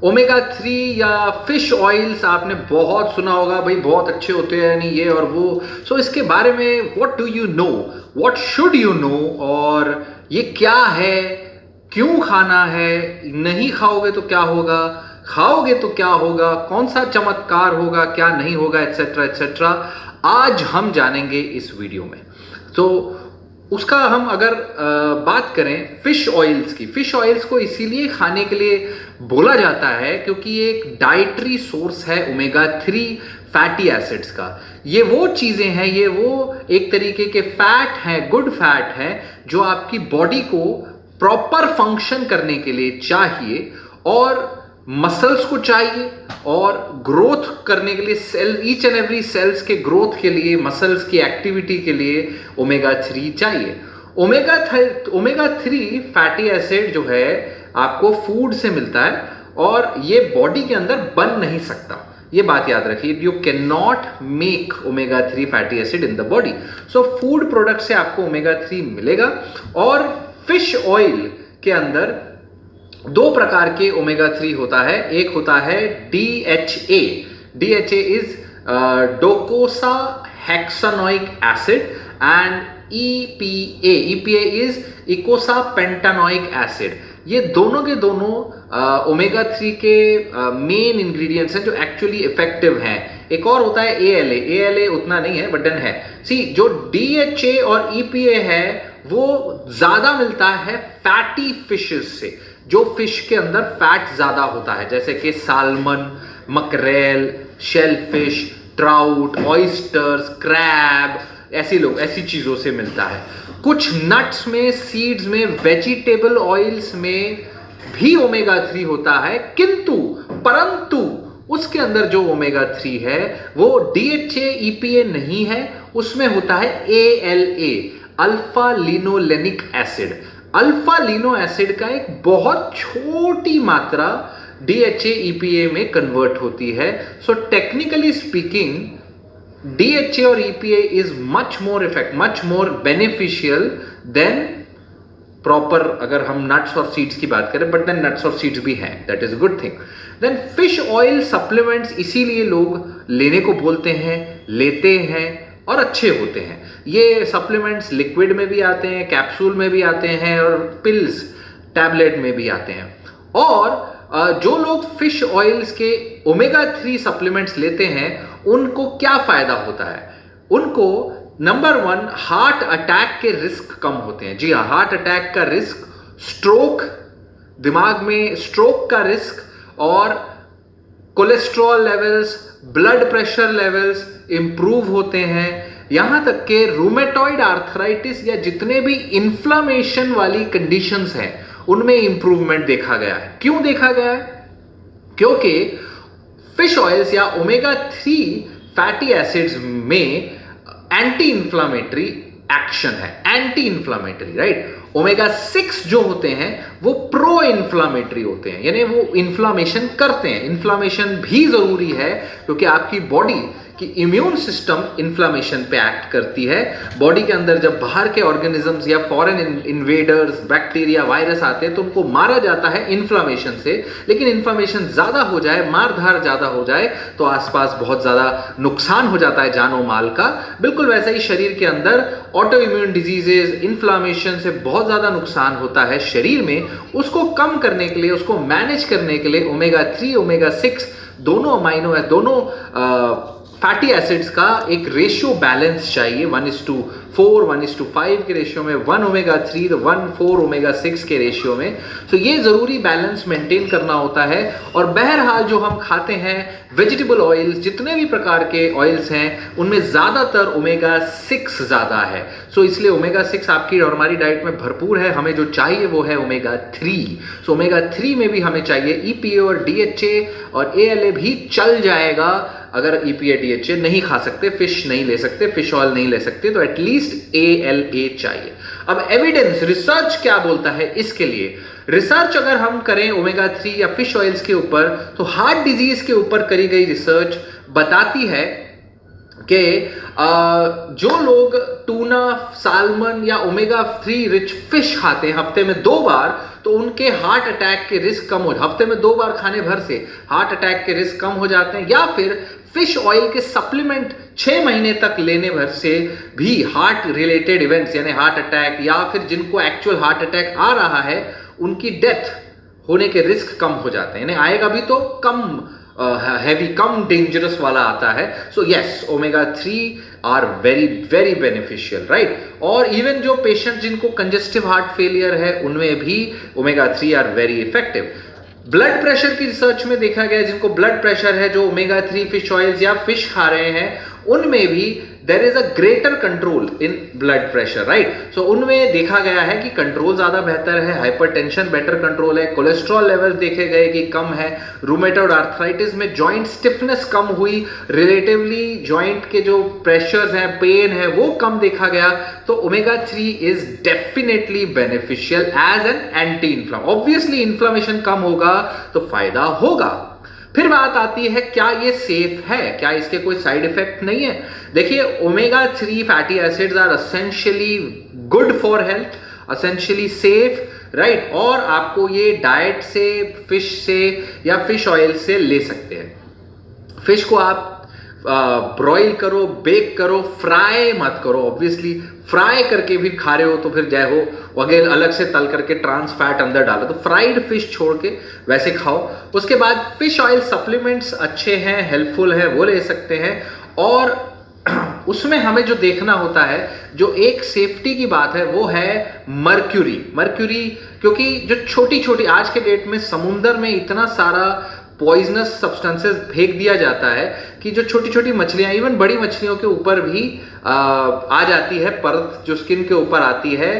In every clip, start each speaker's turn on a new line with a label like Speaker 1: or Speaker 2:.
Speaker 1: Omega 3 या fish oils आपने बहुत सुना होगा भाई, बहुत अच्छे होते हैं नहीं ये और वो। सो इसके बारे में what do you know, what should you know, और ये क्या है, क्यों खाना है, नहीं खाओगे तो क्या होगा, खाओगे तो क्या होगा, कौन सा चमत्कार होगा, क्या नहीं होगा, एटसेट्रा एटसेट्रा, आज हम जानेंगे इस वीडियो में। तो उसका हम अगर बात करें फिश ऑयल्स की, फिश ऑयल्स को इसीलिए खाने के लिए बोला जाता है क्योंकि ये एक डाइटरी सोर्स है ओमेगा 3 फैटी एसिड्स का। ये वो चीजें हैं, ये वो एक तरीके के फैट हैं, गुड फैट हैं, जो आपकी बॉडी को प्रॉपर फंक्शन करने के लिए चाहिए, और मसल्स को चाहिए, और ग्रोथ करने के लिए cell, each and every cells के ग्रोथ के लिए, मसल्स की एक्टिविटी के लिए ओमेगा 3 चाहिए। ओमेगा 3 फैटी एसिड जो है आपको फूड से मिलता है, और ये बॉडी के अंदर बन नहीं सकता, ये बात याद रखिए। You can not make omega 3 fatty acid in the body. So food product से आपको ओमेगा 3 मिलेगा। और फिश ऑयल के अंदर दो प्रकार के ओमेगा 3 होता है। एक होता है DHA, DHA is docosahexaenoic acid, and EPA is eicosapentaenoic acid. ये दोनों के दोनों ओमेगा 3 के मेन इंग्रेडिएंट्स हैं जो एक्चुअली इफेक्टिव हैं। एक और होता है ALA उतना नहीं है बट देन है। सी जो DHA और EPA है वो ज्यादा मिलता है फैटी फिशेस से, जो फिश के अंदर फैट ज्यादा होता है, जैसे कि salmon, mackerel, shellfish, trout, oysters, crab, ऐसी चीजों से मिलता है। कुछ नट्स में, सीड्स में, वेजिटेबल ऑयल्स में भी ओमेगा 3 होता है, परंतु उसके अंदर जो ओमेगा 3 है वो DHA EPA नहीं है, उसमें होता है ALA, alpha linolenic acid. Alpha lino acid का एक बहुत छोटी मात्रा DHA EPA में कन्वर्ट होती है। सो टेक्निकली स्पीकिंग DHA और EPA is much more beneficial than proper, अगर हम नट्स और सीड्स की बात करें, बट देन नट्स और सीड्स भी हैं, that is good thing. Then fish oil supplements इसीलिए लोग लेने को बोलते हैं, लेते हैं, और अच्छे होते हैं। ये सप्लीमेंट्स लिक्विड में भी आते हैं, कैप्सूल में भी आते हैं, और पिल्स, टैबलेट में भी आते हैं। और जो लोग फिश ऑयल्स के ओमेगा 3 सप्लीमेंट्स लेते हैं उनको क्या फायदा होता है? उनको नंबर 1, हार्ट अटैक के रिस्क कम होते हैं। जी हाँ, हार्ट अटैक का रिस्क, स्ट्रोक, दिमाग में स्ट्रोक का रिस्क, और cholesterol levels, blood pressure levels improve होते हैं। यहां तक के रूमेटॉइड आर्थराइटिस या जितने भी इन्फ्लामेशन वाली कंडीशंस हैं उनमें इंप्रूवमेंट देखा गया है। क्यों देखा गया है? क्योंकि फिश ऑयल्स या ओमेगा 3 फैटी एसिड्स में एंटी इंफ्लामेटरी एक्शन है, एंटी इंफ्लामेटरी, राइट। ओमेगा 6 जो होते हैं वो प्रो इंफ्लामेटरी होते हैं, यानी वो इंफ्लामेशन करते हैं। इंफ्लामेशन भी जरूरी है क्योंकि आपकी बॉडी कि इम्यून सिस्टम इन्फ्लामेशन पे एक्ट करती है। बॉडी के अंदर जब बाहर के ऑर्गेनिजम्स या फॉरेन इन्वेडर्स, बैक्टीरिया, वायरस आते हैं तो उनको मारा जाता है इन्फ्लामेशन से। लेकिन इन्फ्लामेशन ज्यादा हो जाए, मारधार ज्यादा हो जाए तो आसपास बहुत ज्यादा नुकसान हो जाता है जानो माल का। बिल्कुल वैसा ही शरीर के अंदर ऑटो इम्यून डिजीजेज, इन्फ्लामेशन से बहुत ज्यादा नुकसान होता है शरीर में। उसको कम करने के लिए, उसको मैनेज करने के लिए ओमेगा 3, ओमेगा 6 दोनों अमाइनो है, दोनों फैटी एसिड्स का एक रेशियो बैलेंस चाहिए। 1:4, 1:5 के रेशियो में, 1 ओमेगा 3 तो 1:4 ओमेगा 6 के रेशियो में। तो ये जरूरी बैलेंस मेंटेन करना होता है। और बहरहाल जो हम खाते हैं वेजिटेबल ऑयल्स, जितने भी प्रकार के ऑयल्स हैं उनमें ज्यादातर ओमेगा 6 ज्यादा है। सो इसलिए ओमेगा 6 आपकी और हमारी डाइट में भरपूर है। हमें जो चाहिए वो है ओमेगा 3। सो ओमेगा 3 में भी हमें चाहिए EPA और DHA, और ALA भी चल जाएगा। अगर EPA DHA नहीं खा सकते, फिश नहीं ले सकते, फिश ऑयल नहीं ले सकते, तो एटलीस्ट ALA चाहिए। अब एविडेंस, रिसर्च क्या बोलता है इसके लिए? रिसर्च अगर हम करें ओमेगा 3 या फिश ऑयल्स के ऊपर, तो हार्ट डिजीज के ऊपर करी गई रिसर्च बताती है कि जो लोग टूना, साल्मन या ओमेगा 3 रिच फिश खाते हैं हफ्ते में 2 बार, तो उनके हार्ट अटैक के रिस्क कम हो, हफ्ते में 2 बार खाने भर से हार्ट अटैक के रिस्क कम हो जाते हैं। या फिर फिश ऑयल के सप्लीमेंट 6 महीने तक लेने भर से भी हार्ट रिलेटेड इवेंट्स यानी हार्ट अटैक, या फिर जिनको एक्चुअल हार्ट अटैक आ रहा है उनकी डेथ होने के रिस्क कम हो जाते हैं। यानी आएगा भी तो कम हैवी, कम डेंजरस वाला आता है। So yes, omega 3 are very very beneficial, right. और इवन जो पेशेंट जिनको कंजेस्टिव हार्ट फेलियर है उनमें भी omega 3 are very effective. Blood pressure की रिसर्च में देखा गया है जिनको ब्लड प्रेशर है, जो ओमेगा 3 फिश ऑयल्स या फिश खा रहे हैं, उनमें भी there is a greater control in blood pressure, right. So उनमें देखा गया है कि कंट्रोल ज्यादा बेहतर है, हाइपरटेंशन बेटर कंट्रोल है, कोलेस्ट्रॉल लेवल्स देखे गए कि कम है, रूमेटॉइड आर्थराइटिस में जॉइंट स्टिफनेस कम हुई, रिलेटिवली जॉइंट के जो प्रेशर्स हैं, पेन है, वो कम देखा गया। तो omega 3 is definitely beneficial as an anti inflam. Obviously inflammation कम होगा तो फायदा होगा। फिर बात आती है क्या ये सेफ है, क्या इसके कोई साइड इफेक्ट नहीं है। देखिए, omega 3 fatty acids are essentially good for health, essentially safe, right. और आपको ये डाइट से, फिश से या फिश ऑयल से ले सकते हैं। फिश को आप ब्रॉइल करो, बेक करो, फ्राई मत करो। ऑब्वियसली फ्राई करके भी खा रहे हो तो फिर जय हो, वगैरह अलग से तल करके ट्रांस फैट अंदर डालो, तो फ्राइड फिश छोड़ के वैसे खाओ। उसके बाद फिश ऑयल सप्लीमेंट्स अच्छे हैं, हेल्पफुल है, वो ले सकते हैं। और उसमें हमें जो देखना होता है, जो एक सेफ्टी की बात है, वो है मर्क्यूरी। क्योंकि जो छोटी छोटी आज के डेट में समुंदर में इतना सारा पॉइजनस सब्सटेंसेस फेंक दिया जाता है कि जो छोटी छोटी मछलियां, इवन बड़ी मछलियों के ऊपर भी आ जाती है परत, जो स्किन के ऊपर आती है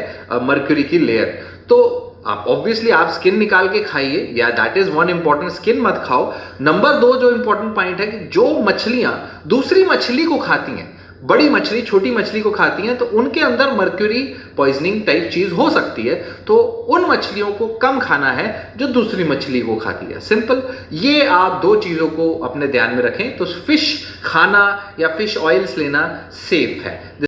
Speaker 1: मर्क्यूरी की लेयर। तो आप ऑब्वियसली आप स्किन निकाल के खाइए, या that is one important, skin मत खाओ। नंबर 2 जो इंपॉर्टेंट पॉइंट है कि जो मछलियां दूसरी मछली को खाती हैं, बड़ी मछली छोटी मछली को खाती हैं, तो उनके अंदर मर्क्यूरी पॉइजनिंग टाइप चीज हो सकती है। तो उन मछलियों को कम खाना है जो दूसरी मछली को खाती है। सिंपल, ये आप 2 चीजों को अपने ध्यान में रखें तो फिश खाना या फिश ऑयल्स लेना सेफ है।